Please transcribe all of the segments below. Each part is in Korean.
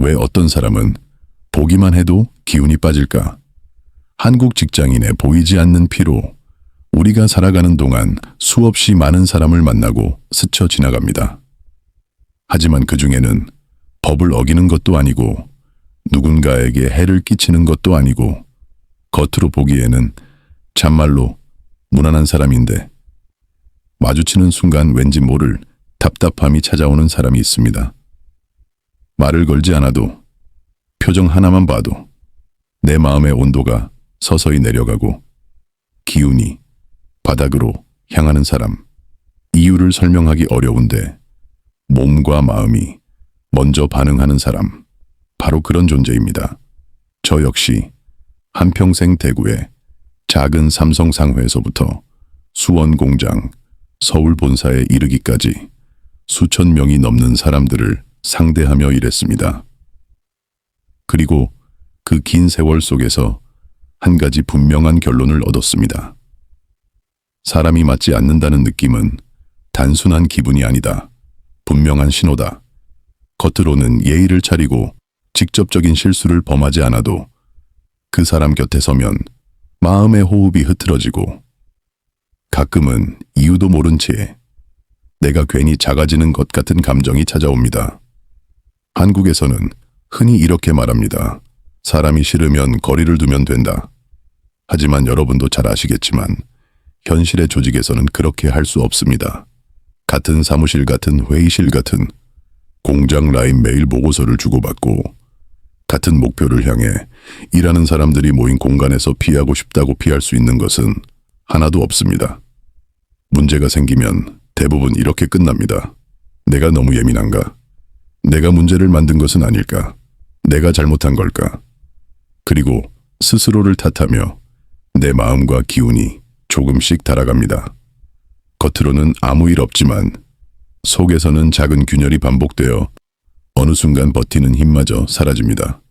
왜 어떤 사람은 보기만 해도 기운이 빠질까? 한국 직장인의 보이지 않는 피로, 우리가 살아가는 동안 수없이 많은 사람을 만나고 스쳐 지나갑니다. 하지만 그 중에는 법을 어기는 것도 아니고 누군가에게 해를 끼치는 것도 아니고 겉으로 보기에는 참말로 무난한 사람인데 마주치는 순간 왠지 모를 답답함이 찾아오는 사람이 있습니다. 말을 걸지 않아도 표정 하나만 봐도 내 마음의 온도가 서서히 내려가고 기운이 바닥으로 향하는 사람. 이유를 설명하기 어려운데 몸과 마음이 먼저 반응하는 사람. 바로 그런 존재입니다. 저 역시 한평생 대구의 작은 삼성 상회에서부터 수원 공장, 서울 본사에 이르기까지 수천 명이 넘는 사람들을 상대하며 일했습니다. 그리고 그 긴 세월 속에서 한 가지 분명한 결론을 얻었습니다. 사람이 맞지 않는다는 느낌은 단순한 기분이 아니다. 분명한 신호다. 겉으로는 예의를 차리고 직접적인 실수를 범하지 않아도 그 사람 곁에 서면 마음의 호흡이 흐트러지고 가끔은 이유도 모른 채 내가 괜히 작아지는 것 같은 감정이 찾아옵니다. 한국에서는 흔히 이렇게 말합니다. 사람이 싫으면 거리를 두면 된다. 하지만 여러분도 잘 아시겠지만 현실의 조직에서는 그렇게 할 수 없습니다. 같은 사무실 같은 회의실 같은 공장 라인 메일 보고서를 주고받고 같은 목표를 향해 일하는 사람들이 모인 공간에서 피하고 싶다고 피할 수 있는 것은 하나도 없습니다. 문제가 생기면 대부분 이렇게 끝납니다. 내가 너무 예민한가? 내가 문제를 만든 것은 아닐까? 내가 잘못한 걸까? 그리고 스스로를 탓하며 내 마음과 기운이 조금씩 달아갑니다. 겉으로는 아무 일 없지만 속에서는 작은 균열이 반복되어 어느 순간 버티는 힘마저 사라집니다.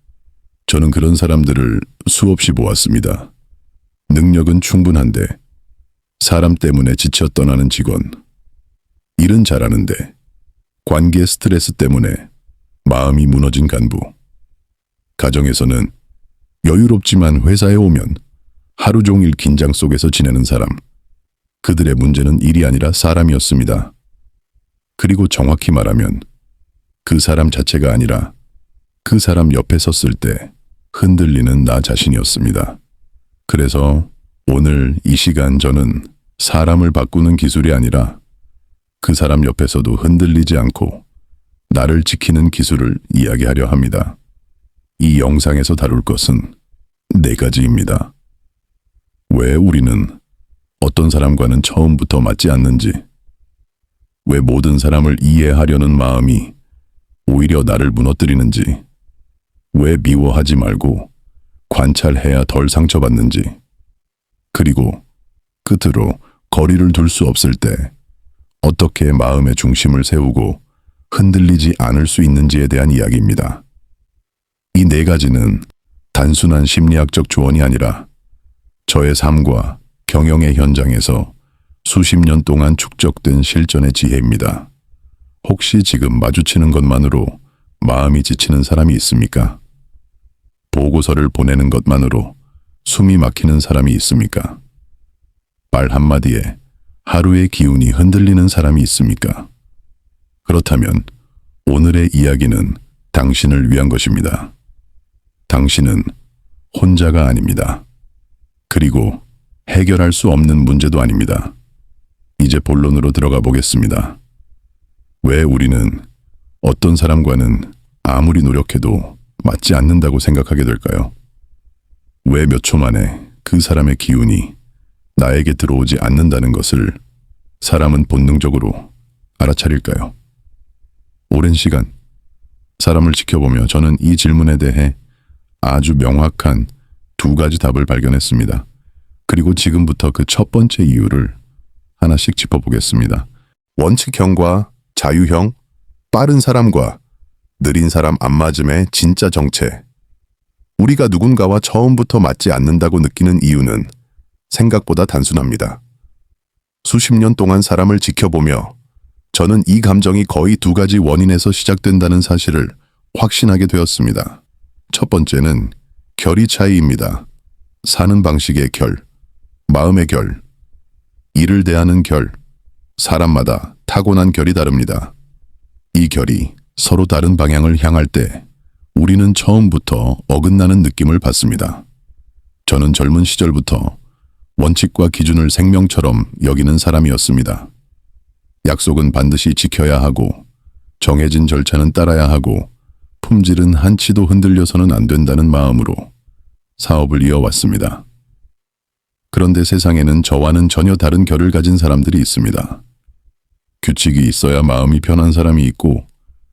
저는 그런 사람들을 수없이 보았습니다. 능력은 충분한데 사람 때문에 지쳐 떠나는 직원, 일은 잘하는데 관계 스트레스 때문에 마음이 무너진 간부, 가정에서는 여유롭지만 회사에 오면 하루 종일 긴장 속에서 지내는 사람. 그들의 문제는 일이 아니라 사람이었습니다. 그리고 정확히 말하면 그 사람 자체가 아니라 그 사람 옆에 섰을 때 흔들리는 나 자신이었습니다. 그래서 오늘 이 시간 저는 사람을 바꾸는 기술이 아니라 그 사람 옆에서도 흔들리지 않고 나를 지키는 기술을 이야기하려 합니다. 이 영상에서 다룰 것은 4가지입니다. 왜 우리는 어떤 사람과는 처음부터 맞지 않는지, 왜 모든 사람을 이해하려는 마음이 오히려 나를 무너뜨리는지, 왜 미워하지 말고 관찰해야 덜 상처받는지, 그리고 끝으로 거리를 둘 수 없을 때 어떻게 마음의 중심을 세우고 흔들리지 않을 수 있는지에 대한 이야기입니다. 이 4가지는 단순한 심리학적 조언이 아니라 저의 삶과 경영의 현장에서 수십 년 동안 축적된 실전의 지혜입니다. 혹시 지금 마주치는 것만으로 마음이 지치는 사람이 있습니까? 보고서를 보내는 것만으로 숨이 막히는 사람이 있습니까? 말 한마디에 하루의 기운이 흔들리는 사람이 있습니까? 그렇다면 오늘의 이야기는 당신을 위한 것입니다. 당신은 혼자가 아닙니다. 그리고 해결할 수 없는 문제도 아닙니다. 이제 본론으로 들어가 보겠습니다. 왜 우리는 어떤 사람과는 아무리 노력해도 맞지 않는다고 생각하게 될까요? 왜 몇 초 만에 그 사람의 기운이 나에게 들어오지 않는다는 것을 사람은 본능적으로 알아차릴까요? 오랜 시간 사람을 지켜보며 저는 이 질문에 대해 아주 명확한 2가지 답을 발견했습니다. 그리고 지금부터 그 첫 번째 이유를 하나씩 짚어보겠습니다. 원칙형과 자유형, 빠른 사람과 느린 사람 안 맞음의 진짜 정체. 우리가 누군가와 처음부터 맞지 않는다고 느끼는 이유는 생각보다 단순합니다. 수십 년 동안 사람을 지켜보며 저는 이 감정이 거의 2가지 원인에서 시작된다는 사실을 확신하게 되었습니다. 첫 번째는 결이 차이입니다. 사는 방식의 결, 마음의 결, 일을 대하는 결, 사람마다 타고난 결이 다릅니다. 이 결이 서로 다른 방향을 향할 때 우리는 처음부터 어긋나는 느낌을 받습니다. 저는 젊은 시절부터 원칙과 기준을 생명처럼 여기는 사람이었습니다. 약속은 반드시 지켜야 하고 정해진 절차는 따라야 하고 품질은 한치도 흔들려서는 안 된다는 마음으로 사업을 이어왔습니다. 그런데 세상에는 저와는 전혀 다른 결을 가진 사람들이 있습니다. 규칙이 있어야 마음이 편한 사람이 있고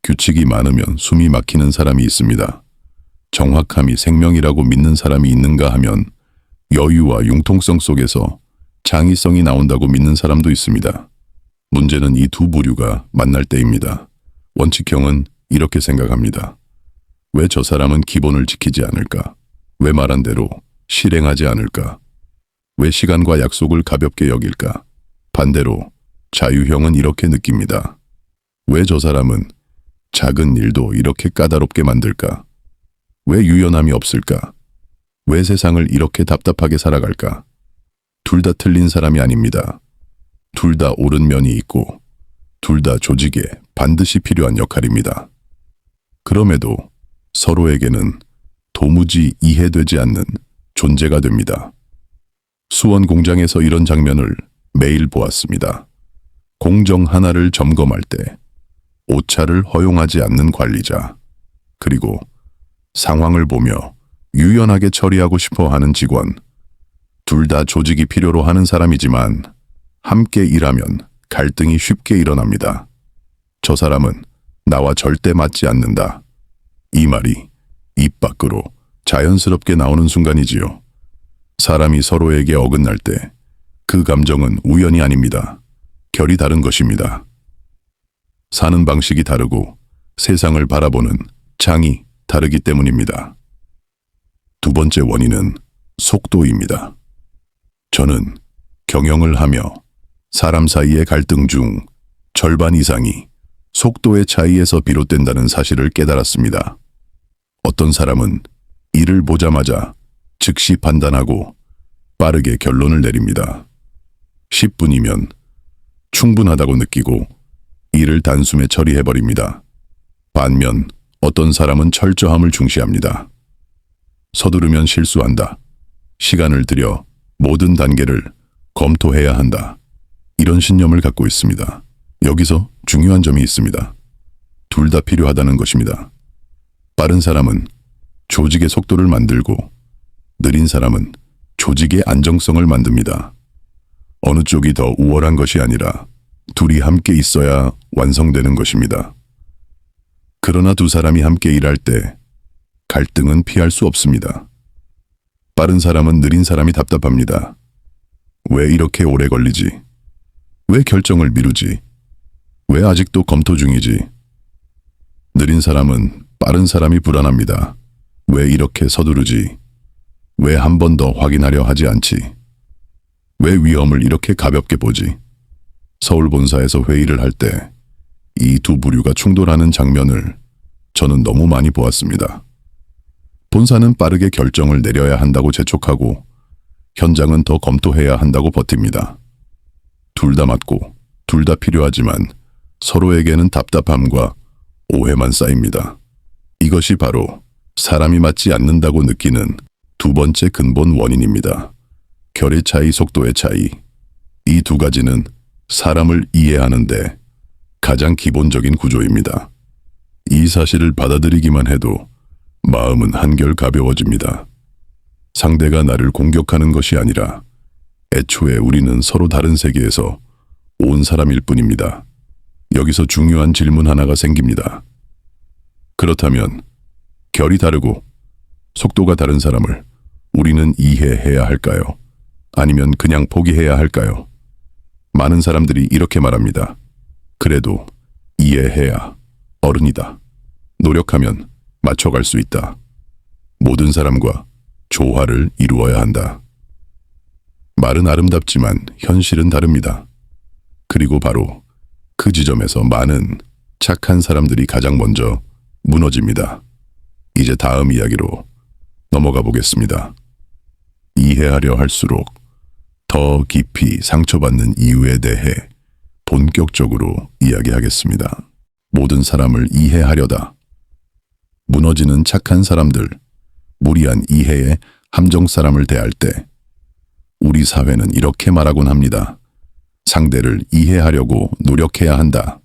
규칙이 많으면 숨이 막히는 사람이 있습니다. 정확함이 생명이라고 믿는 사람이 있는가 하면 여유와 융통성 속에서 창의성이 나온다고 믿는 사람도 있습니다. 문제는 이 두 부류가 만날 때입니다. 원칙형은 이렇게 생각합니다. 왜 저 사람은 기본을 지키지 않을까? 왜 말한 대로 실행하지 않을까? 왜 시간과 약속을 가볍게 여길까? 반대로 자유형은 이렇게 느낍니다. 왜 저 사람은 작은 일도 이렇게 까다롭게 만들까? 왜 유연함이 없을까? 왜 세상을 이렇게 답답하게 살아갈까? 둘 다 틀린 사람이 아닙니다. 둘 다 옳은 면이 있고 둘 다 조직에 반드시 필요한 역할입니다. 그럼에도 서로에게는 도무지 이해되지 않는 존재가 됩니다. 수원 공장에서 이런 장면을 매일 보았습니다. 공정 하나를 점검할 때 오차를 허용하지 않는 관리자, 그리고 상황을 보며 유연하게 처리하고 싶어 하는 직원, 둘 다 조직이 필요로 하는 사람이지만 함께 일하면 갈등이 쉽게 일어납니다. 저 사람은 나와 절대 맞지 않는다. 이 말이 입 밖으로 자연스럽게 나오는 순간이지요. 사람이 서로에게 어긋날 때 그 감정은 우연이 아닙니다. 결이 다른 것입니다. 사는 방식이 다르고 세상을 바라보는 장이 다르기 때문입니다. 두 번째 원인은 속도입니다. 저는 경영을 하며 사람 사이의 갈등 중 절반 이상이 속도의 차이에서 비롯된다는 사실을 깨달았습니다. 어떤 사람은 일을 보자마자 즉시 판단하고 빠르게 결론을 내립니다. 10분이면 충분하다고 느끼고 일을 단숨에 처리해버립니다. 반면 어떤 사람은 철저함을 중시합니다. 서두르면 실수한다. 시간을 들여 모든 단계를 검토해야 한다. 이런 신념을 갖고 있습니다. 여기서 중요한 점이 있습니다. 둘 다 필요하다는 것입니다. 빠른 사람은 조직의 속도를 만들고 느린 사람은 조직의 안정성을 만듭니다. 어느 쪽이 더 우월한 것이 아니라 둘이 함께 있어야 완성되는 것입니다. 그러나 두 사람이 함께 일할 때 갈등은 피할 수 없습니다. 빠른 사람은 느린 사람이 답답합니다. 왜 이렇게 오래 걸리지? 왜 결정을 미루지? 왜 아직도 검토 중이지? 느린 사람은 빠른 사람이 불안합니다. 왜 이렇게 서두르지? 왜 한 번 더 확인하려 하지 않지? 왜 위험을 이렇게 가볍게 보지? 서울 본사에서 회의를 할 때 이 두 부류가 충돌하는 장면을 저는 너무 많이 보았습니다. 본사는 빠르게 결정을 내려야 한다고 재촉하고 현장은 더 검토해야 한다고 버팁니다. 둘 다 맞고 둘 다 필요하지만 서로에게는 답답함과 오해만 쌓입니다. 이것이 바로 사람이 맞지 않는다고 느끼는 두 번째 근본 원인입니다. 결의 차이, 속도의 차이. 이 두 가지는 사람을 이해하는데 가장 기본적인 구조입니다. 이 사실을 받아들이기만 해도 마음은 한결 가벼워집니다. 상대가 나를 공격하는 것이 아니라 애초에 우리는 서로 다른 세계에서 온 사람일 뿐입니다. 여기서 중요한 질문 하나가 생깁니다. 그렇다면 결이 다르고 속도가 다른 사람을 우리는 이해해야 할까요? 아니면 그냥 포기해야 할까요? 많은 사람들이 이렇게 말합니다. 그래도 이해해야 어른이다. 노력하면 맞춰갈 수 있다. 모든 사람과 조화를 이루어야 한다. 말은 아름답지만 현실은 다릅니다. 그리고 바로 그 지점에서 많은 착한 사람들이 가장 먼저 무너집니다. 이제 다음 이야기로 넘어가 보겠습니다. 이해하려 할수록 더 깊이 상처받는 이유에 대해 본격적으로 이야기하겠습니다. 모든 사람을 이해하려다 무너지는 착한 사람들, 무리한 이해에 함정 사람을 대할 때 우리 사회는 이렇게 말하곤 합니다. 상대를 이해하려고 노력해야 한다.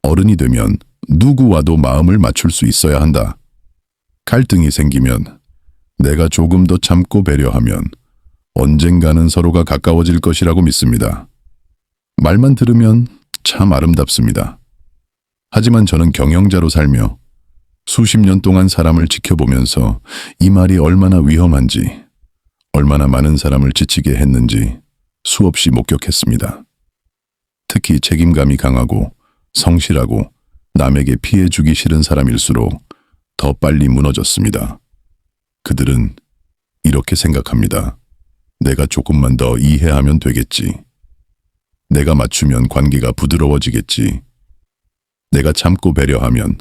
어른이 되면 누구와도 마음을 맞출 수 있어야 한다. 갈등이 생기면 내가 조금 더 참고 배려하면 언젠가는 서로가 가까워질 것이라고 믿습니다. 말만 들으면 참 아름답습니다. 하지만 저는 경영자로 살며 수십 년 동안 사람을 지켜보면서 이 말이 얼마나 위험한지, 얼마나 많은 사람을 지치게 했는지 수없이 목격했습니다. 특히 책임감이 강하고 성실하고 남에게 피해 주기 싫은 사람일수록 더 빨리 무너졌습니다. 그들은 이렇게 생각합니다. 내가 조금만 더 이해하면 되겠지. 내가 맞추면 관계가 부드러워지겠지. 내가 참고 배려하면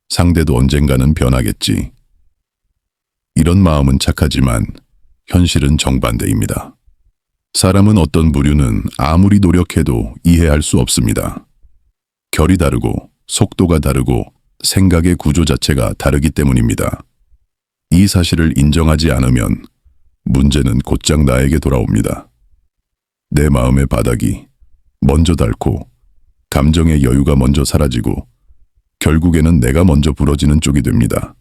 상대도 언젠가는 변하겠지. 이런 마음은 착하지만 현실은 정반대입니다. 사람은 어떤 부류는 아무리 노력해도 이해할 수 없습니다. 결이 다르고 속도가 다르고 생각의 구조 자체가 다르기 때문입니다. 이 사실을 인정하지 않으면 문제는 곧장 나에게 돌아옵니다. 내 마음의 바닥이 먼저 닳고 감정의 여유가 먼저 사라지고 결국에는 내가 먼저 부러지는 쪽이 됩니다.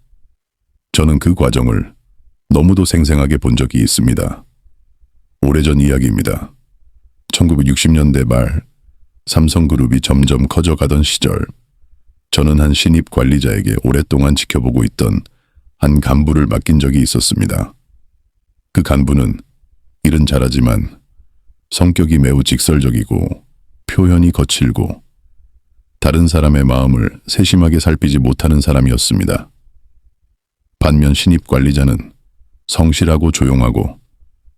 저는 그 과정을 너무도 생생하게 본 적이 있습니다. 오래전 이야기입니다. 1960년대 말 삼성그룹이 점점 커져가던 시절, 저는 한 신입 관리자에게 오랫동안 지켜보고 있던 한 간부를 맡긴 적이 있었습니다. 그 간부는 일은 잘하지만 성격이 매우 직설적이고 표현이 거칠고 다른 사람의 마음을 세심하게 살피지 못하는 사람이었습니다. 반면 신입 관리자는 성실하고 조용하고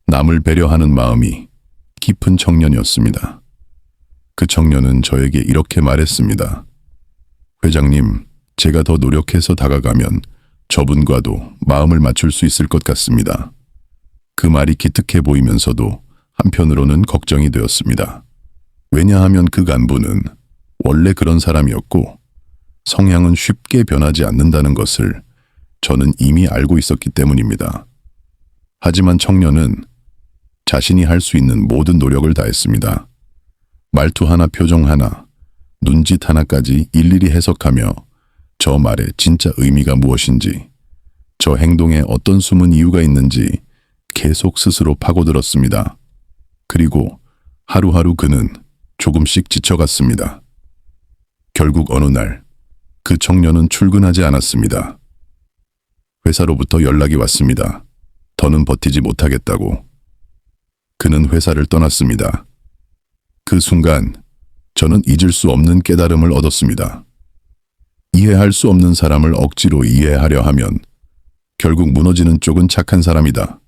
남을 배려하는 마음이 깊은 청년이었습니다. 그 청년은 저에게 이렇게 말했습니다. 회장님, 제가 더 노력해서 다가가면 저분과도 마음을 맞출 수 있을 것 같습니다. 그 말이 기특해 보이면서도 한편으로는 걱정이 되었습니다. 왜냐하면 그 간부는 원래 그런 사람이었고 성향은 쉽게 변하지 않는다는 것을 저는 이미 알고 있었기 때문입니다. 하지만 청년은 자신이 할 수 있는 모든 노력을 다했습니다. 말투 하나, 표정 하나, 눈짓 하나까지 일일이 해석하며 저 말의 진짜 의미가 무엇인지, 저 행동에 어떤 숨은 이유가 있는지 계속 스스로 파고들었습니다. 그리고 하루하루 그는 조금씩 지쳐갔습니다. 결국 어느 날 그 청년은 출근하지 않았습니다. 회사로부터 연락이 왔습니다. 더는 버티지 못하겠다고. 그는 회사를 떠났습니다. 그 순간 저는 잊을 수 없는 깨달음을 얻었습니다. 이해할 수 없는 사람을 억지로 이해하려 하면 결국 무너지는 쪽은 착한 사람이다.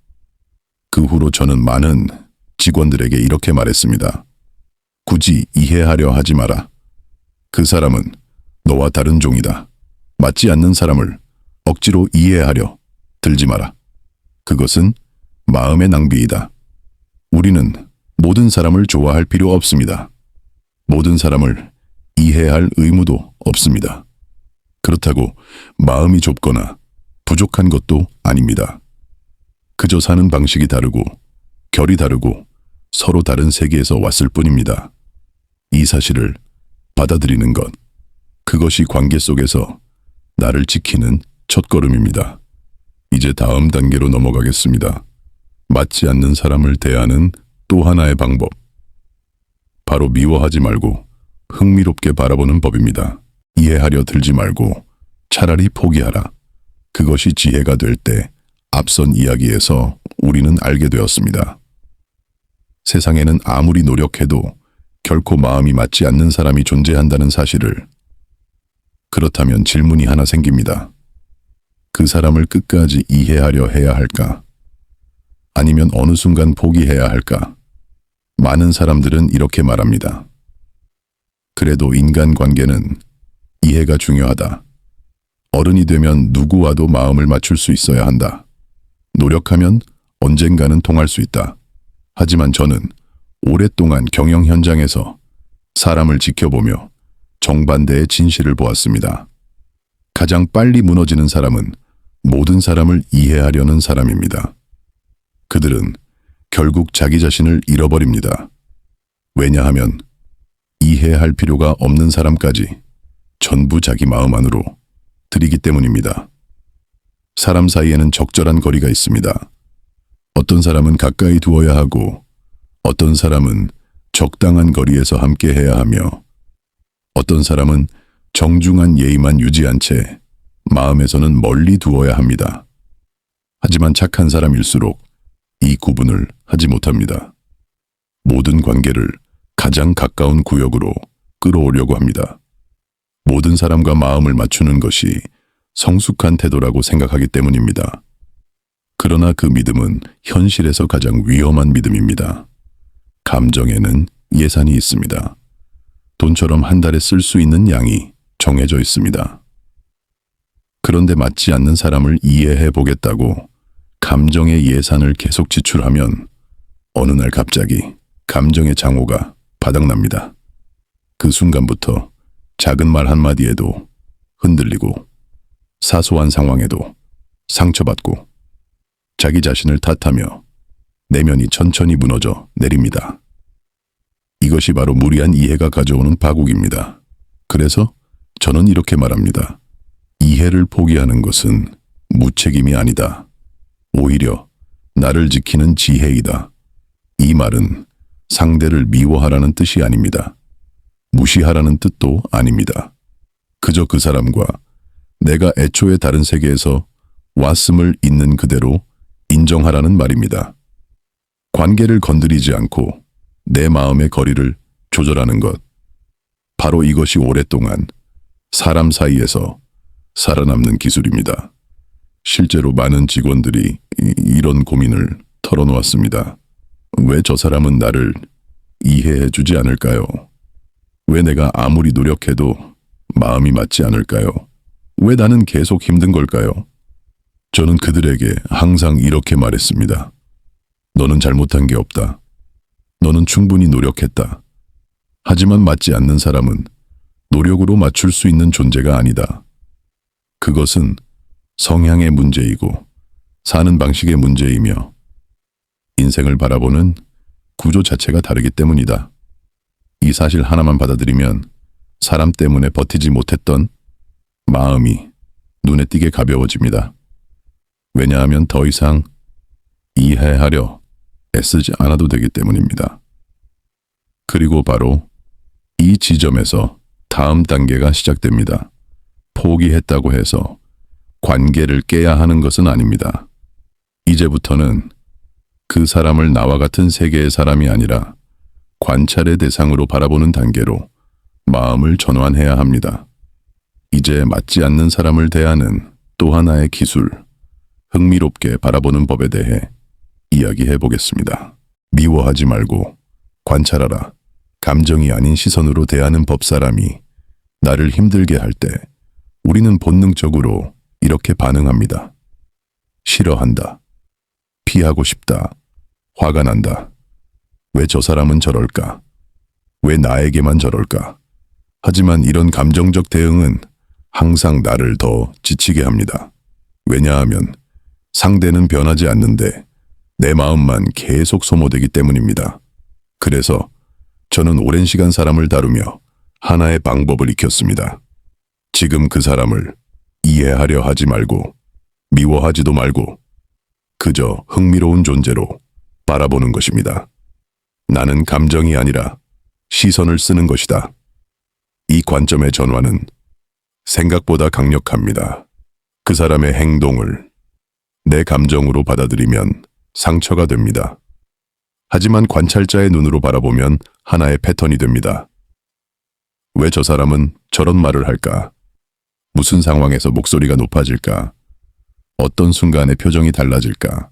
그 후로 저는 많은 직원들에게 이렇게 말했습니다. 굳이 이해하려 하지 마라. 그 사람은 너와 다른 종이다. 맞지 않는 사람을 억지로 이해하려 들지 마라. 그것은 마음의 낭비이다. 우리는 모든 사람을 좋아할 필요 없습니다. 모든 사람을 이해할 의무도 없습니다. 그렇다고 마음이 좁거나 부족한 것도 아닙니다. 그저 사는 방식이 다르고 결이 다르고 서로 다른 세계에서 왔을 뿐입니다. 이 사실을 받아들이는 것, 그것이 관계 속에서 나를 지키는 첫걸음입니다. 이제 다음 단계로 넘어가겠습니다. 맞지 않는 사람을 대하는 또 하나의 방법. 바로 미워하지 말고 흥미롭게 바라보는 법입니다. 이해하려 들지 말고 차라리 포기하라. 그것이 지혜가 될 때 앞선 이야기에서 우리는 알게 되었습니다. 세상에는 아무리 노력해도 결코 마음이 맞지 않는 사람이 존재한다는 사실을. 그렇다면 질문이 하나 생깁니다. 그 사람을 끝까지 이해하려 해야 할까? 아니면 어느 순간 포기해야 할까? 많은 사람들은 이렇게 말합니다. 그래도 인간관계는 이해가 중요하다. 어른이 되면 누구와도 마음을 맞출 수 있어야 한다. 노력하면 언젠가는 통할 수 있다. 하지만 저는 오랫동안 경영 현장에서 사람을 지켜보며 정반대의 진실을 보았습니다. 가장 빨리 무너지는 사람은 모든 사람을 이해하려는 사람입니다. 그들은 결국 자기 자신을 잃어버립니다. 왜냐하면 이해할 필요가 없는 사람까지 전부 자기 마음 안으로 들이기 때문입니다. 사람 사이에는 적절한 거리가 있습니다. 어떤 사람은 가까이 두어야 하고 어떤 사람은 적당한 거리에서 함께 해야 하며 어떤 사람은 정중한 예의만 유지한 채 마음에서는 멀리 두어야 합니다. 하지만 착한 사람일수록 이 구분을 하지 못합니다. 모든 관계를 가장 가까운 구역으로 끌어오려고 합니다. 모든 사람과 마음을 맞추는 것이 성숙한 태도라고 생각하기 때문입니다. 그러나 그 믿음은 현실에서 가장 위험한 믿음입니다. 감정에는 예산이 있습니다. 돈처럼 한 달에 쓸 수 있는 양이 정해져 있습니다. 그런데 맞지 않는 사람을 이해해 보겠다고 감정의 예산을 계속 지출하면 어느 날 갑자기 감정의 장호가 바닥납니다. 그 순간부터 작은 말 한마디에도 흔들리고 사소한 상황에도 상처받고 자기 자신을 탓하며 내면이 천천히 무너져 내립니다. 이것이 바로 무리한 이해가 가져오는 파국입니다. 그래서 저는 이렇게 말합니다. 이해를 포기하는 것은 무책임이 아니다. 오히려 나를 지키는 지혜이다. 이 말은 상대를 미워하라는 뜻이 아닙니다. 무시하라는 뜻도 아닙니다. 그저 그 사람과 내가 애초에 다른 세계에서 왔음을 있는 그대로 인정하라는 말입니다. 관계를 건드리지 않고 내 마음의 거리를 조절하는 것. 바로 이것이 오랫동안 사람 사이에서 살아남는 기술입니다. 실제로 많은 직원들이 이런 고민을 털어놓았습니다. 왜 저 사람은 나를 이해해 주지 않을까요? 왜 내가 아무리 노력해도 마음이 맞지 않을까요? 왜 나는 계속 힘든 걸까요? 저는 그들에게 항상 이렇게 말했습니다. 너는 잘못한 게 없다. 너는 충분히 노력했다. 하지만 맞지 않는 사람은 노력으로 맞출 수 있는 존재가 아니다. 그것은 성향의 문제이고 사는 방식의 문제이며 인생을 바라보는 구조 자체가 다르기 때문이다. 이 사실 하나만 받아들이면 사람 때문에 버티지 못했던 마음이 눈에 띄게 가벼워집니다. 왜냐하면 더 이상 이해하려 애쓰지 않아도 되기 때문입니다. 그리고 바로 이 지점에서 다음 단계가 시작됩니다. 포기했다고 해서 관계를 깨야 하는 것은 아닙니다. 이제부터는 그 사람을 나와 같은 세계의 사람이 아니라 관찰의 대상으로 바라보는 단계로 마음을 전환해야 합니다. 이제 맞지 않는 사람을 대하는 또 하나의 기술, 흥미롭게 바라보는 법에 대해 이야기해 보겠습니다. 미워하지 말고 관찰하라. 감정이 아닌 시선으로 대하는 법. 사람이 나를 힘들게 할 때 우리는 본능적으로 이렇게 반응합니다. 싫어한다. 피하고 싶다. 화가 난다. 왜 저 사람은 저럴까? 왜 나에게만 저럴까? 하지만 이런 감정적 대응은 항상 나를 더 지치게 합니다. 왜냐하면 상대는 변하지 않는데 내 마음만 계속 소모되기 때문입니다. 그래서 저는 오랜 시간 사람을 다루며 하나의 방법을 익혔습니다. 지금 그 사람을 이해하려 하지 말고 미워하지도 말고 그저 흥미로운 존재로 바라보는 것입니다. 나는 감정이 아니라 시선을 쓰는 것이다. 이 관점의 전환은 생각보다 강력합니다. 그 사람의 행동을 내 감정으로 받아들이면 상처가 됩니다. 하지만 관찰자의 눈으로 바라보면 하나의 패턴이 됩니다. 왜 저 사람은 저런 말을 할까? 무슨 상황에서 목소리가 높아질까? 어떤 순간에 표정이 달라질까?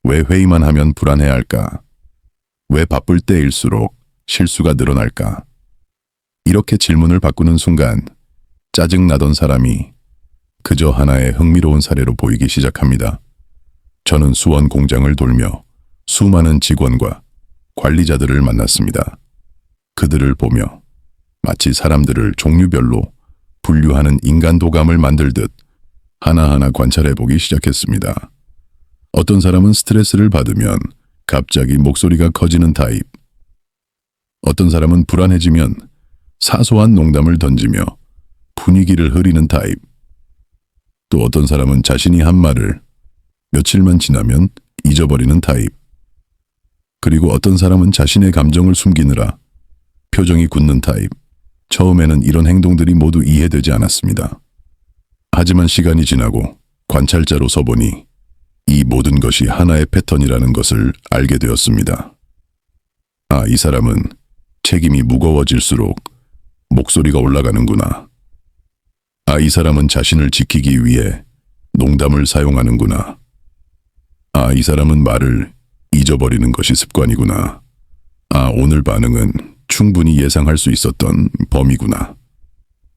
왜 회의만 하면 불안해할까? 왜 바쁠 때일수록 실수가 늘어날까? 이렇게 질문을 바꾸는 순간 짜증나던 사람이 그저 하나의 흥미로운 사례로 보이기 시작합니다. 저는 수원 공장을 돌며 수많은 직원과 관리자들을 만났습니다. 그들을 보며 마치 사람들을 종류별로 분류하는 인간 도감을 만들듯 하나하나 관찰해보기 시작했습니다. 어떤 사람은 스트레스를 받으면 갑자기 목소리가 커지는 타입. 어떤 사람은 불안해지면 사소한 농담을 던지며 분위기를 흐리는 타입. 또 어떤 사람은 자신이 한 말을 며칠만 지나면 잊어버리는 타입. 그리고 어떤 사람은 자신의 감정을 숨기느라 표정이 굳는 타입. 처음에는 이런 행동들이 모두 이해되지 않았습니다. 하지만 시간이 지나고 관찰자로서 보니 이 모든 것이 하나의 패턴이라는 것을 알게 되었습니다. 아, 이 사람은 책임이 무거워질수록 목소리가 올라가는구나. 아, 이 사람은 자신을 지키기 위해 농담을 사용하는구나. 아, 이 사람은 말을 잊어버리는 것이 습관이구나. 아, 오늘 반응은 충분히 예상할 수 있었던 범위구나.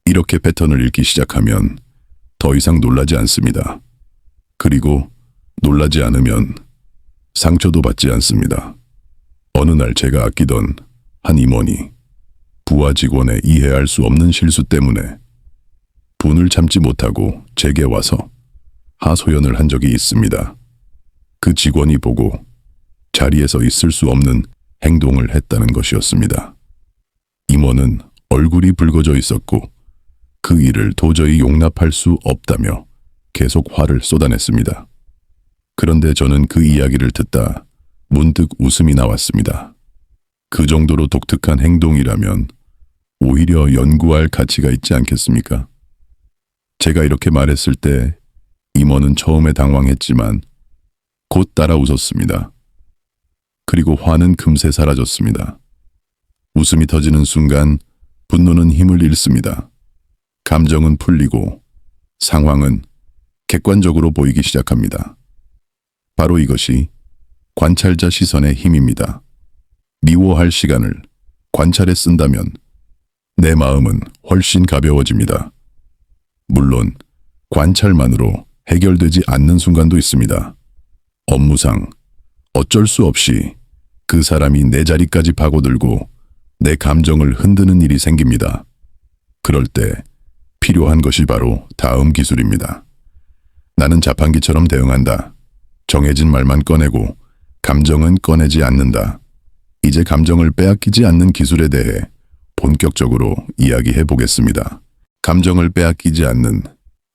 이렇게 패턴을 읽기 시작하면 더 이상 놀라지 않습니다. 그리고 놀라지 않으면 상처도 받지 않습니다. 어느 날 제가 아끼던 한 임원이 부하 직원의 이해할 수 없는 실수 때문에 분을 참지 못하고 제게 와서 하소연을 한 적이 있습니다. 그 직원이 보고 자리에서 있을 수 없는 행동을 했다는 것이었습니다. 임원은 얼굴이 붉어져 있었고 그 일을 도저히 용납할 수 없다며 계속 화를 쏟아냈습니다. 그런데 저는 그 이야기를 듣다 문득 웃음이 나왔습니다. 그 정도로 독특한 행동이라면 오히려 연구할 가치가 있지 않겠습니까? 제가 이렇게 말했을 때 임원은 처음에 당황했지만 곧 따라 웃었습니다. 그리고 화는 금세 사라졌습니다. 웃음이 터지는 순간 분노는 힘을 잃습니다. 감정은 풀리고 상황은 객관적으로 보이기 시작합니다. 바로 이것이 관찰자 시선의 힘입니다. 미워할 시간을 관찰에 쓴다면 내 마음은 훨씬 가벼워집니다. 물론 관찰만으로 해결되지 않는 순간도 있습니다. 업무상 어쩔 수 없이 그 사람이 내 자리까지 파고들고 내 감정을 흔드는 일이 생깁니다. 그럴 때 필요한 것이 바로 다음 기술입니다. 나는 자판기처럼 대응한다. 정해진 말만 꺼내고 감정은 꺼내지 않는다. 이제 감정을 빼앗기지 않는 기술에 대해 본격적으로 이야기해 보겠습니다. 감정을 빼앗기지 않는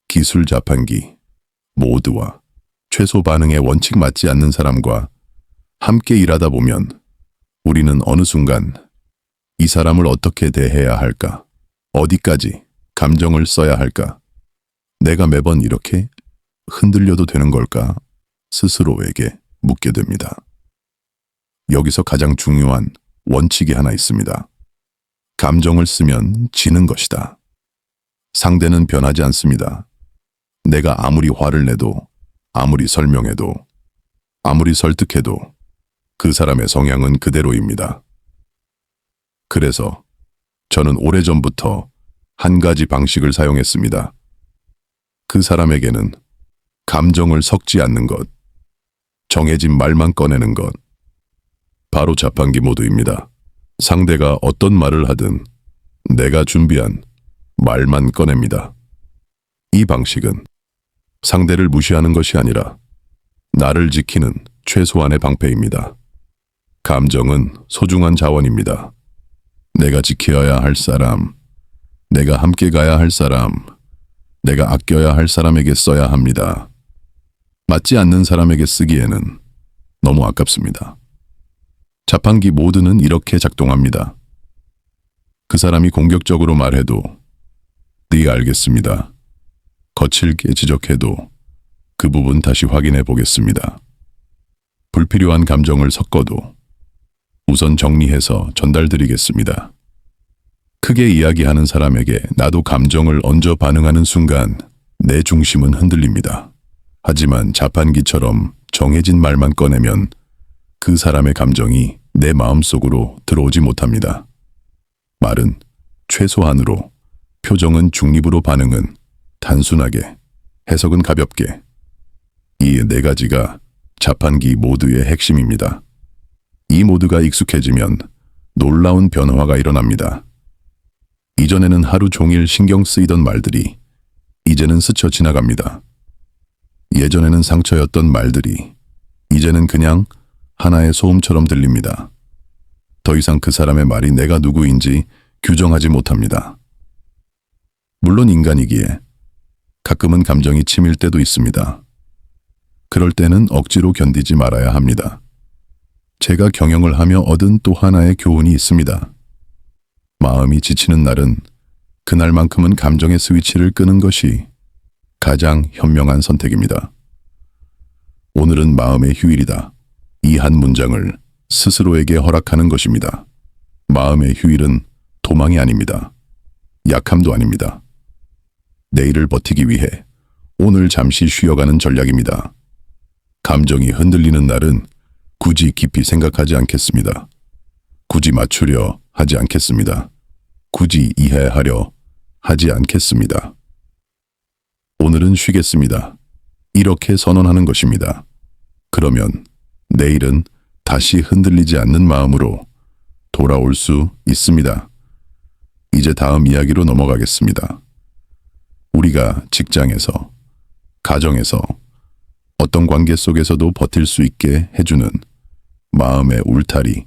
기술 자판기. 모두와 최소 반응에 원칙 맞지 않는 사람과 함께 일하다 보면 우리는 어느 순간 이 사람을 어떻게 대해야 할까? 어디까지 감정을 써야 할까? 내가 매번 이렇게 흔들려도 되는 걸까? 스스로에게 묻게 됩니다. 여기서 가장 중요한 원칙이 하나 있습니다. 감정을 쓰면 지는 것이다. 상대는 변하지 않습니다. 내가 아무리 화를 내도, 아무리 설명해도, 아무리 설득해도 그 사람의 성향은 그대로입니다. 그래서 저는 오래전부터 한 가지 방식을 사용했습니다. 그 사람에게는 감정을 섞지 않는 것, 정해진 말만 꺼내는 것, 바로 자판기 모드입니다. 상대가 어떤 말을 하든 내가 준비한 말만 꺼냅니다. 이 방식은 상대를 무시하는 것이 아니라 나를 지키는 최소한의 방패입니다. 감정은 소중한 자원입니다. 내가 지켜야 할 사람, 내가 함께 가야 할 사람, 내가 아껴야 할 사람에게 써야 합니다. 맞지 않는 사람에게 쓰기에는 너무 아깝습니다. 자판기 모드는 이렇게 작동합니다. 그 사람이 공격적으로 말해도 네 알겠습니다. 거칠게 지적해도 그 부분 다시 확인해 보겠습니다. 불필요한 감정을 섞어도 우선 정리해서 전달드리겠습니다. 크게 이야기하는 사람에게 나도 감정을 얹어 반응하는 순간 내 중심은 흔들립니다. 하지만 자판기처럼 정해진 말만 꺼내면 그 사람의 감정이 내 마음속으로 들어오지 못합니다. 말은 최소한으로, 표정은 중립으로, 반응은 단순하게 해석은 가볍게. 이 네 가지가 자판기 모드의 핵심입니다. 이 모드가 익숙해지면 놀라운 변화가 일어납니다. 이전에는 하루 종일 신경 쓰이던 말들이 이제는 스쳐 지나갑니다. 예전에는 상처였던 말들이 이제는 그냥 하나의 소음처럼 들립니다. 더 이상 그 사람의 말이 내가 누구인지 규정하지 못합니다. 물론 인간이기에 가끔은 감정이 치밀 때도 있습니다. 그럴 때는 억지로 견디지 말아야 합니다. 제가 경영을 하며 얻은 또 하나의 교훈이 있습니다. 마음이 지치는 날은 그날만큼은 감정의 스위치를 끄는 것이 가장 현명한 선택입니다. 오늘은 마음의 휴일이다. 이 한 문장을 스스로에게 허락하는 것입니다. 마음의 휴일은 도망이 아닙니다. 약함도 아닙니다. 내일을 버티기 위해 오늘 잠시 쉬어가는 전략입니다. 감정이 흔들리는 날은 굳이 깊이 생각하지 않겠습니다. 굳이 맞추려 하지 않겠습니다. 굳이 이해하려 하지 않겠습니다. 오늘은 쉬겠습니다. 이렇게 선언하는 것입니다. 그러면 내일은 다시 흔들리지 않는 마음으로 돌아올 수 있습니다. 이제 다음 이야기로 넘어가겠습니다. 우리가 직장에서, 가정에서, 어떤 관계 속에서도 버틸 수 있게 해주는 마음의 울타리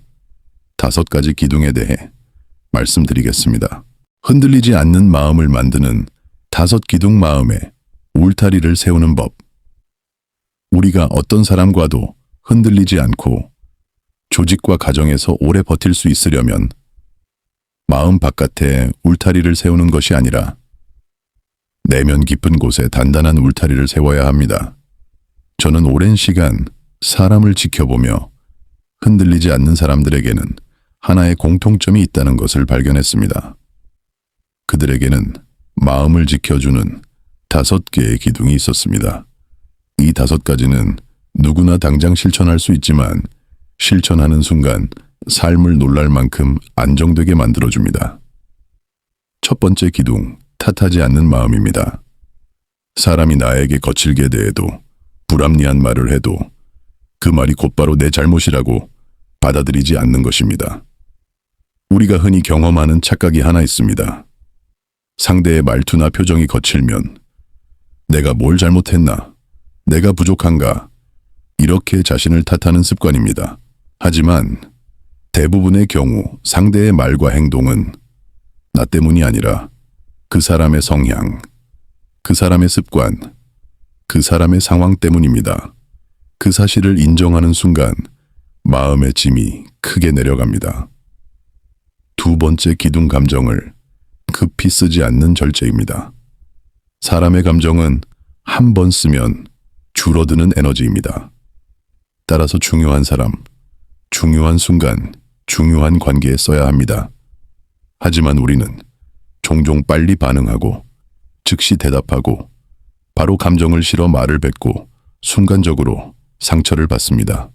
5가지 기둥에 대해 말씀드리겠습니다. 흔들리지 않는 마음을 만드는 5기둥 마음의 울타리를 세우는 법. 우리가 어떤 사람과도 흔들리지 않고 조직과 가정에서 오래 버틸 수 있으려면 마음 바깥에 울타리를 세우는 것이 아니라 내면 깊은 곳에 단단한 울타리를 세워야 합니다. 저는 오랜 시간 사람을 지켜보며 흔들리지 않는 사람들에게는 하나의 공통점이 있다는 것을 발견했습니다. 그들에게는 마음을 지켜주는 5개의 기둥이 있었습니다. 이 5가지는 누구나 당장 실천할 수 있지만 실천하는 순간 삶을 놀랄 만큼 안정되게 만들어줍니다. 첫 번째 기둥, 탓하지 않는 마음입니다. 사람이 나에게 거칠게 대해도 불합리한 말을 해도 그 말이 곧바로 내 잘못이라고 받아들이지 않는 것입니다. 우리가 흔히 경험하는 착각이 하나 있습니다. 상대의 말투나 표정이 거칠면 내가 뭘 잘못했나? 내가 부족한가? 이렇게 자신을 탓하는 습관입니다. 하지만 대부분의 경우 상대의 말과 행동은 나 때문이 아니라 그 사람의 성향, 그 사람의 습관, 그 사람의 상황 때문입니다. 그 사실을 인정하는 순간 마음의 짐이 크게 내려갑니다. 2번째 기둥 감정을 급히 쓰지 않는 절제입니다. 사람의 감정은 한 번 쓰면 줄어드는 에너지입니다. 따라서 중요한 사람, 중요한 순간, 중요한 관계에 써야 합니다. 하지만 우리는 종종 빨리 반응하고 즉시 대답하고 바로 감정을 실어 말을 뱉고 순간적으로 상처를 받습니다.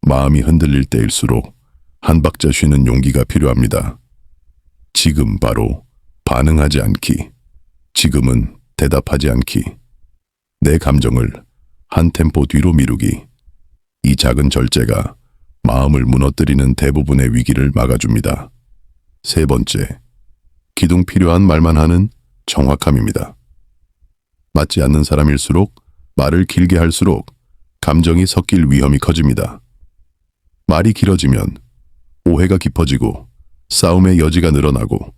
마음이 흔들릴 때일수록 한 박자 쉬는 용기가 필요합니다. 지금 바로 반응하지 않기, 지금은 대답하지 않기, 내 감정을 한 템포 뒤로 미루기. 이 작은 절제가 마음을 무너뜨리는 대부분의 위기를 막아줍니다. 3번째, 기둥 필요한 말만 하는 정확함입니다. 맞지 않는 사람일수록 말을 길게 할수록 감정이 섞일 위험이 커집니다. 말이 길어지면 오해가 깊어지고 싸움의 여지가 늘어나고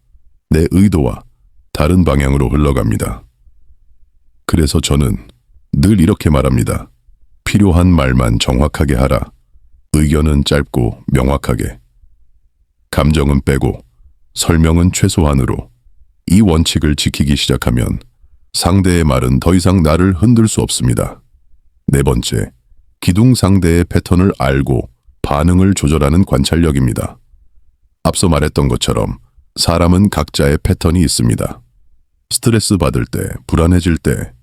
내 의도와 다른 방향으로 흘러갑니다. 그래서 저는 늘 이렇게 말합니다. 필요한 말만 정확하게 하라. 의견은 짧고 명확하게. 감정은 빼고 설명은 최소한으로. 이 원칙을 지키기 시작하면 상대의 말은 더 이상 나를 흔들 수 없습니다. 4번째, 기둥 상대의 패턴을 알고 반응을 조절하는 관찰력입니다. 앞서 말했던 것처럼 사람은 각자의 패턴이 있습니다. 스트레스 받을 때, 불안해질 때,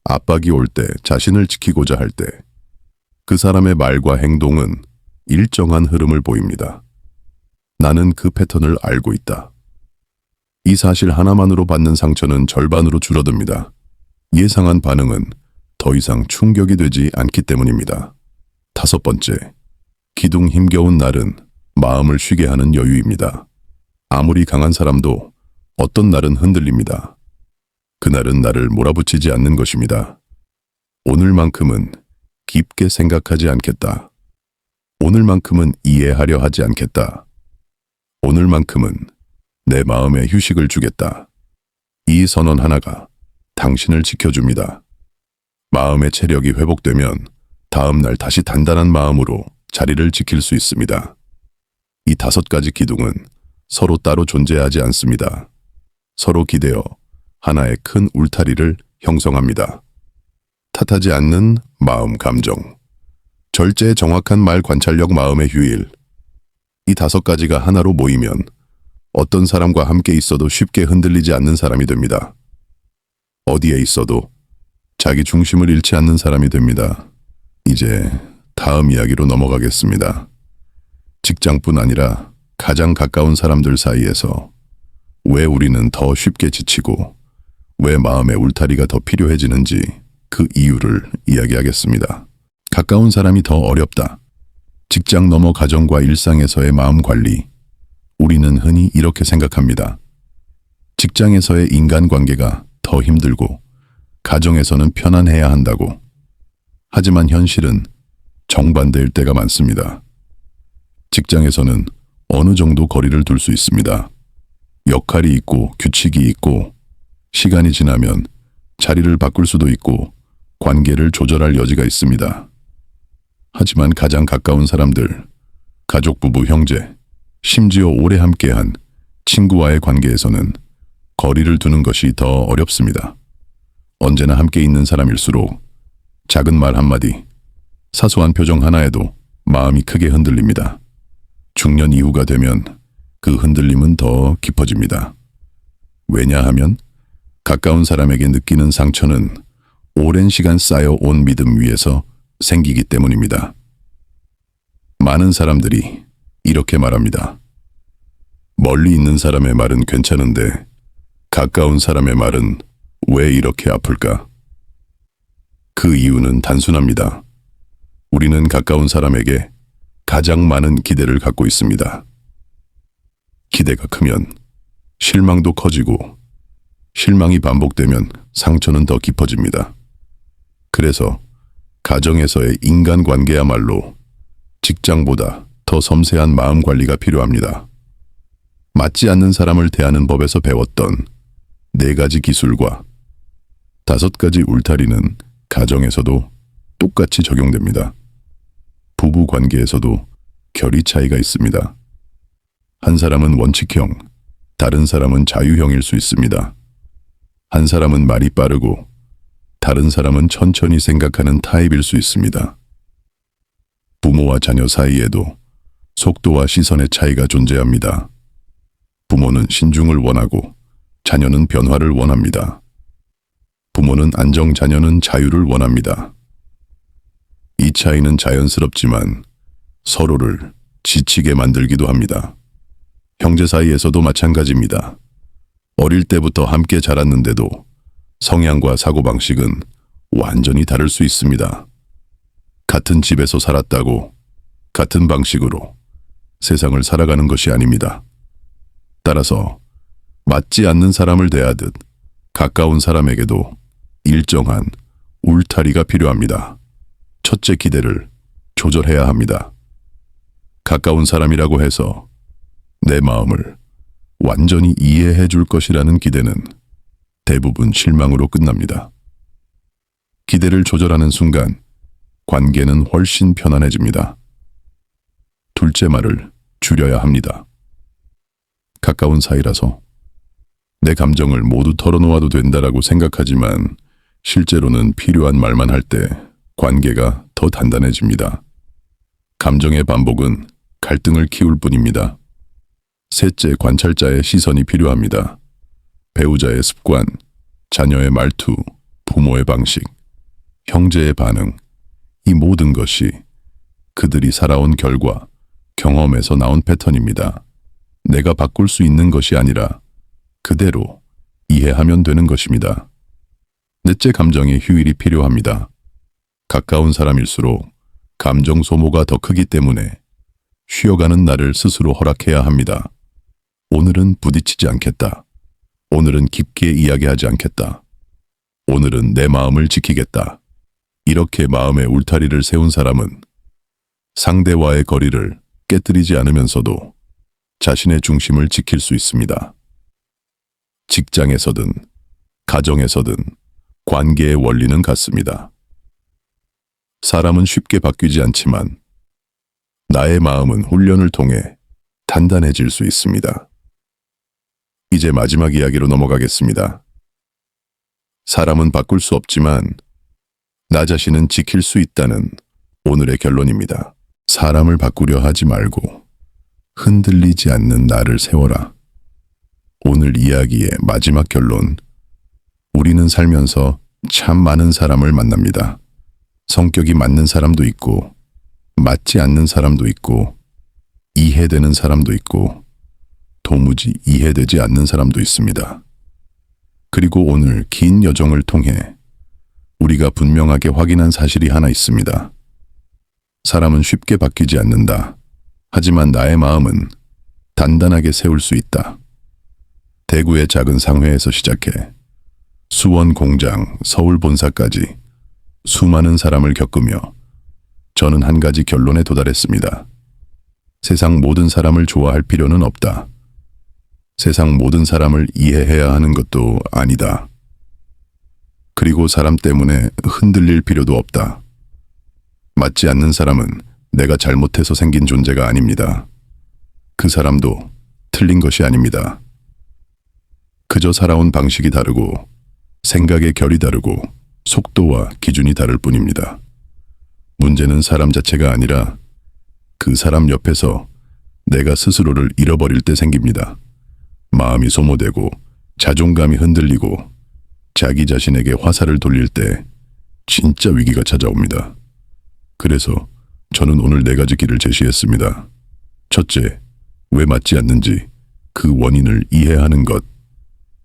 압박이 올 때, 자신을 지키고자 할 때, 그 사람의 말과 행동은 일정한 흐름을 보입니다. 나는 그 패턴을 알고 있다. 이 사실 하나만으로 받는 상처는 절반으로 줄어듭니다. 예상한 반응은 더 이상 충격이 되지 않기 때문입니다. 5번째, 기둥 힘겨운 날은 마음을 쉬게 하는 여유입니다. 아무리 강한 사람도 어떤 날은 흔들립니다. 그날은 나를 몰아붙이지 않는 것입니다. 오늘만큼은 깊게 생각하지 않겠다. 오늘만큼은 이해하려 하지 않겠다. 오늘만큼은 내 마음에 휴식을 주겠다. 이 선언 하나가 당신을 지켜줍니다. 마음의 체력이 회복되면 다음 날 다시 단단한 마음으로 자리를 지킬 수 있습니다. 이 5가지 기둥은 서로 따로 존재하지 않습니다. 서로 기대어 하나의 큰 울타리를 형성합니다. 탓하지 않는 마음 감정. 절제 정확한 말 관찰력 마음의 휴일. 이 5가지가 하나로 모이면 어떤 사람과 함께 있어도 쉽게 흔들리지 않는 사람이 됩니다. 어디에 있어도 자기 중심을 잃지 않는 사람이 됩니다. 이제 다음 이야기로 넘어가겠습니다. 직장뿐 아니라 가장 가까운 사람들 사이에서 왜 우리는 더 쉽게 지치고 왜 마음의 울타리가 더 필요해지는지 그 이유를 이야기하겠습니다. 가까운 사람이 더 어렵다. 직장 넘어 가정과 일상에서의 마음 관리. 우리는 흔히 이렇게 생각합니다. 직장에서의 인간관계가 더 힘들고 가정에서는 편안해야 한다고. 하지만 현실은 정반대일 때가 많습니다. 직장에서는 어느 정도 거리를 둘 수 있습니다. 역할이 있고 규칙이 있고 시간이 지나면 자리를 바꿀 수도 있고 관계를 조절할 여지가 있습니다. 하지만 가장 가까운 사람들, 가족, 부부, 형제, 심지어 오래 함께한 친구와의 관계에서는 거리를 두는 것이 더 어렵습니다. 언제나 함께 있는 사람일수록 작은 말 한마디, 사소한 표정 하나에도 마음이 크게 흔들립니다. 중년 이후가 되면 그 흔들림은 더 깊어집니다. 왜냐하면 가까운 사람에게 느끼는 상처는 오랜 시간 쌓여온 믿음 위에서 생기기 때문입니다. 많은 사람들이 이렇게 말합니다. 멀리 있는 사람의 말은 괜찮은데 가까운 사람의 말은 왜 이렇게 아플까? 그 이유는 단순합니다. 우리는 가까운 사람에게 가장 많은 기대를 갖고 있습니다. 기대가 크면 실망도 커지고 실망이 반복되면 상처는 더 깊어집니다. 그래서 가정에서의 인간관계야말로 직장보다 더 섬세한 마음 관리가 필요합니다. 맞지 않는 사람을 대하는 법에서 배웠던 4가지 기술과 5가지 울타리는 가정에서도 똑같이 적용됩니다. 부부 관계에서도 결이 차이가 있습니다. 한 사람은 원칙형, 다른 사람은 자유형일 수 있습니다. 한 사람은 말이 빠르고 다른 사람은 천천히 생각하는 타입일 수 있습니다. 부모와 자녀 사이에도 속도와 시선의 차이가 존재합니다. 부모는 신중을 원하고 자녀는 변화를 원합니다. 부모는 안정, 자녀는 자유를 원합니다. 이 차이는 자연스럽지만 서로를 지치게 만들기도 합니다. 형제 사이에서도 마찬가지입니다. 어릴 때부터 함께 자랐는데도 성향과 사고방식은 완전히 다를 수 있습니다. 같은 집에서 살았다고 같은 방식으로 세상을 살아가는 것이 아닙니다. 따라서 맞지 않는 사람을 대하듯 가까운 사람에게도 일정한 울타리가 필요합니다. 첫째, 기대를 조절해야 합니다. 가까운 사람이라고 해서 내 마음을 완전히 이해해 줄 것이라는 기대는 대부분 실망으로 끝납니다. 기대를 조절하는 순간 관계는 훨씬 편안해집니다. 둘째, 말을 줄여야 합니다. 가까운 사이라서 내 감정을 모두 털어놓아도 된다라고 생각하지만 실제로는 필요한 말만 할 때 관계가 더 단단해집니다. 감정의 반복은 갈등을 키울 뿐입니다. 셋째, 관찰자의 시선이 필요합니다. 배우자의 습관, 자녀의 말투, 부모의 방식, 형제의 반응, 이 모든 것이 그들이 살아온 결과, 경험에서 나온 패턴입니다. 내가 바꿀 수 있는 것이 아니라 그대로 이해하면 되는 것입니다. 넷째, 감정의 휴일이 필요합니다. 가까운 사람일수록 감정 소모가 더 크기 때문에 쉬어가는 날을 스스로 허락해야 합니다. 오늘은 부딪히지 않겠다. 오늘은 깊게 이야기하지 않겠다. 오늘은 내 마음을 지키겠다. 이렇게 마음의 울타리를 세운 사람은 상대와의 거리를 깨뜨리지 않으면서도 자신의 중심을 지킬 수 있습니다. 직장에서든 가정에서든 관계의 원리는 같습니다. 사람은 쉽게 바뀌지 않지만 나의 마음은 훈련을 통해 단단해질 수 있습니다. 이제 마지막 이야기로 넘어가겠습니다. 사람은 바꿀 수 없지만 나 자신은 지킬 수 있다는 오늘의 결론입니다. 사람을 바꾸려 하지 말고 흔들리지 않는 나를 세워라. 오늘 이야기의 마지막 결론. 우리는 살면서 참 많은 사람을 만납니다. 성격이 맞는 사람도 있고, 맞지 않는 사람도 있고, 이해되는 사람도 있고, 도무지 이해되지 않는 사람도 있습니다. 그리고 오늘 긴 여정을 통해 우리가 분명하게 확인한 사실이 하나 있습니다. 사람은 쉽게 바뀌지 않는다. 하지만 나의 마음은 단단하게 세울 수 있다. 대구의 작은 상회에서 시작해 수원 공장, 서울 본사까지 수많은 사람을 겪으며 저는 한 가지 결론에 도달했습니다. 세상 모든 사람을 좋아할 필요는 없다. 세상 모든 사람을 이해해야 하는 것도 아니다. 그리고 사람 때문에 흔들릴 필요도 없다. 맞지 않는 사람은 내가 잘못해서 생긴 존재가 아닙니다. 그 사람도 틀린 것이 아닙니다. 그저 살아온 방식이 다르고 생각의 결이 다르고 속도와 기준이 다를 뿐입니다. 문제는 사람 자체가 아니라 그 사람 옆에서 내가 스스로를 잃어버릴 때 생깁니다. 마음이 소모되고 자존감이 흔들리고 자기 자신에게 화살을 돌릴 때 진짜 위기가 찾아옵니다. 그래서 저는 오늘 4가지 길을 제시했습니다. 첫째, 왜 맞지 않는지 그 원인을 이해하는 것.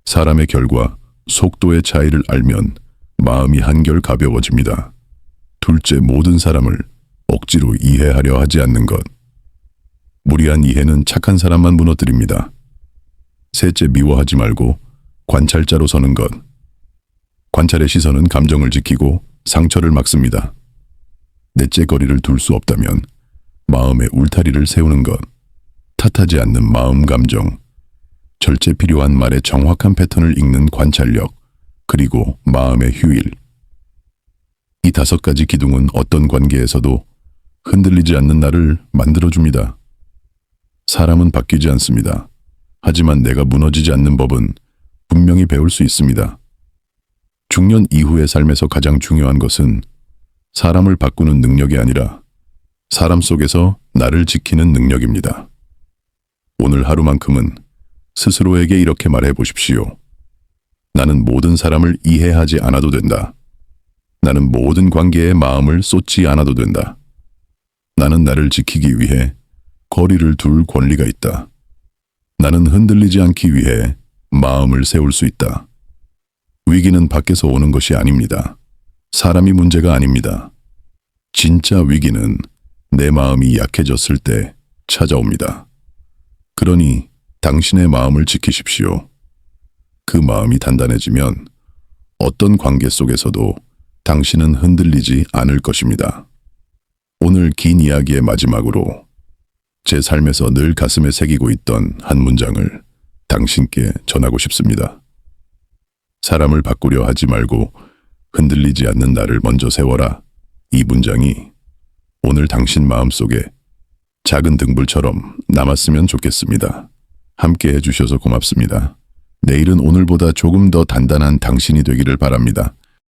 사람의 결과, 속도의 차이를 알면 마음이 한결 가벼워집니다. 둘째, 모든 사람을 억지로 이해하려 하지 않는 것. 무리한 이해는 착한 사람만 무너뜨립니다. 셋째, 미워하지 말고 관찰자로 서는 것. 관찰의 시선은 감정을 지키고 상처를 막습니다. 넷째, 거리를 둘 수 없다면 마음의 울타리를 세우는 것. 탓하지 않는 마음 감정. 절제 필요한 말의 정확한 패턴을 읽는 관찰력. 그리고 마음의 휴일. 이 5가지 기둥은 어떤 관계에서도 흔들리지 않는 나를 만들어줍니다. 사람은 바뀌지 않습니다. 하지만 내가 무너지지 않는 법은 분명히 배울 수 있습니다. 중년 이후의 삶에서 가장 중요한 것은 사람을 바꾸는 능력이 아니라 사람 속에서 나를 지키는 능력입니다. 오늘 하루만큼은 스스로에게 이렇게 말해 보십시오. 나는 모든 사람을 이해하지 않아도 된다. 나는 모든 관계에 마음을 쏟지 않아도 된다. 나는 나를 지키기 위해 거리를 둘 권리가 있다. 나는 흔들리지 않기 위해 마음을 세울 수 있다. 위기는 밖에서 오는 것이 아닙니다. 사람이 문제가 아닙니다. 진짜 위기는 내 마음이 약해졌을 때 찾아옵니다. 그러니 당신의 마음을 지키십시오. 그 마음이 단단해지면 어떤 관계 속에서도 당신은 흔들리지 않을 것입니다. 오늘 긴 이야기의 마지막으로 제 삶에서 늘 가슴에 새기고 있던 한 문장을 당신께 전하고 싶습니다. 사람을 바꾸려 하지 말고 흔들리지 않는 나를 먼저 세워라. 이 문장이 오늘 당신 마음속에 작은 등불처럼 남았으면 좋겠습니다. 함께 해주셔서 고맙습니다. 내일은 오늘보다 조금 더 단단한 당신이 되기를 바랍니다.